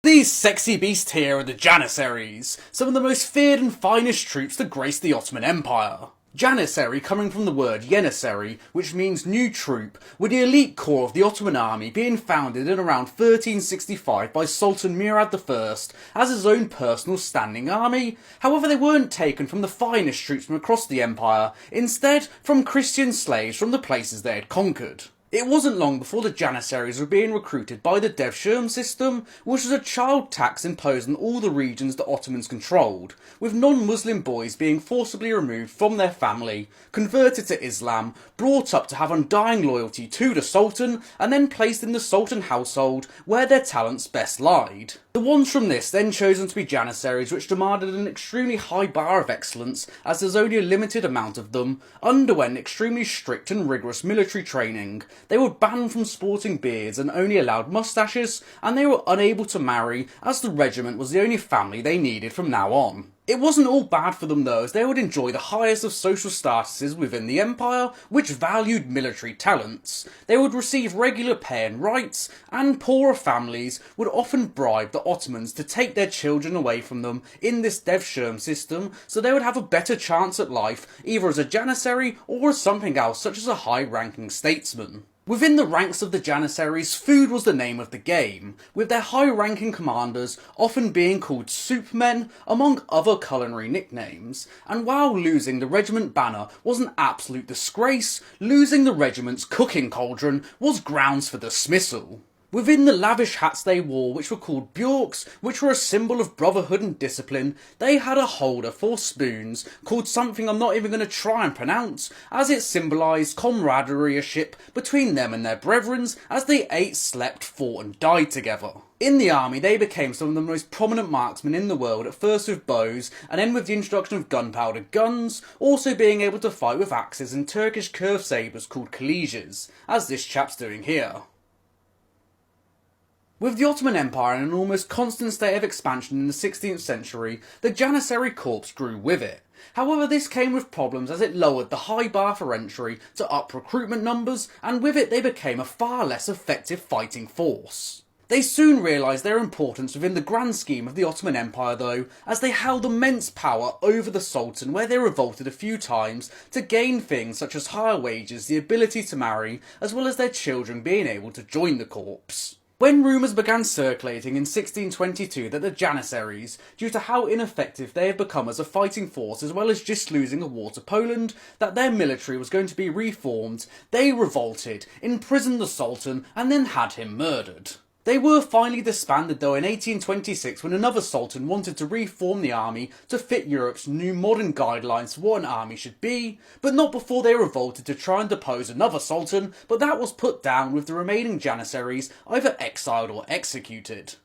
These sexy beasts here are the Janissaries, some of the most feared and finest troops to grace the Ottoman Empire. Janissary, coming from the word Janissary, which means new troop, were the elite corps of the Ottoman army, being founded in around 1365 by Sultan Murad I as his own personal standing army. However, they weren't taken from the finest troops from across the empire, instead from Christian slaves from the places they had conquered. It wasn't long before the Janissaries were being recruited by the Devshirme system, which was a child tax imposed on all the regions the Ottomans controlled, with non-Muslim boys being forcibly removed from their family, converted to Islam, brought up to have undying loyalty to the Sultan, and then placed in the Sultan household where their talents best lied. The ones from this then chosen to be Janissaries, which demanded an extremely high bar of excellence as there's only a limited amount of them, underwent extremely strict and rigorous military training. They were banned from sporting beards and only allowed moustaches, and they were unable to marry as the regiment was the only family they needed from now on. It wasn't all bad for them though, as they would enjoy the highest of social statuses within the empire, which valued military talents. They would receive regular pay and rights, and poorer families would often bribe the Ottomans to take their children away from them in this Devshirme system, so they would have a better chance at life, either as a Janissary or as something else such as a high-ranking statesman. Within the ranks of the Janissaries, food was the name of the game, with their high-ranking commanders often being called soup men, among other culinary nicknames. And while losing the regiment banner was an absolute disgrace, losing the regiment's cooking cauldron was grounds for dismissal. Within the lavish hats they wore, which were called bjorks, which were a symbol of brotherhood and discipline, they had a holder for spoons, called something I'm not even going to try and pronounce, as it symbolised camaraderie between them and their brethrens as they ate, slept, fought and died together. In the army, they became some of the most prominent marksmen in the world, at first with bows, and then with the introduction of gunpowder guns, also being able to fight with axes and Turkish curved sabres called kaliches, as this chap's doing here. With the Ottoman Empire in an almost constant state of expansion in the 16th century, the Janissary Corps grew with it. However, this came with problems as it lowered the high bar for entry to up recruitment numbers, and with it they became a far less effective fighting force. They soon realised their importance within the grand scheme of the Ottoman Empire though, as they held immense power over the Sultan, where they revolted a few times to gain things such as higher wages, the ability to marry, as well as their children being able to join the corps. When rumours began circulating in 1622 that the Janissaries, due to how ineffective they had become as a fighting force as well as just losing a war to Poland, that their military was going to be reformed, they revolted, imprisoned the Sultan and then had him murdered. They were finally disbanded though in 1826 when another sultan wanted to reform the army to fit Europe's new modern guidelines for what an army should be, but not before they revolted to try and depose another sultan, but that was put down with the remaining Janissaries either exiled or executed.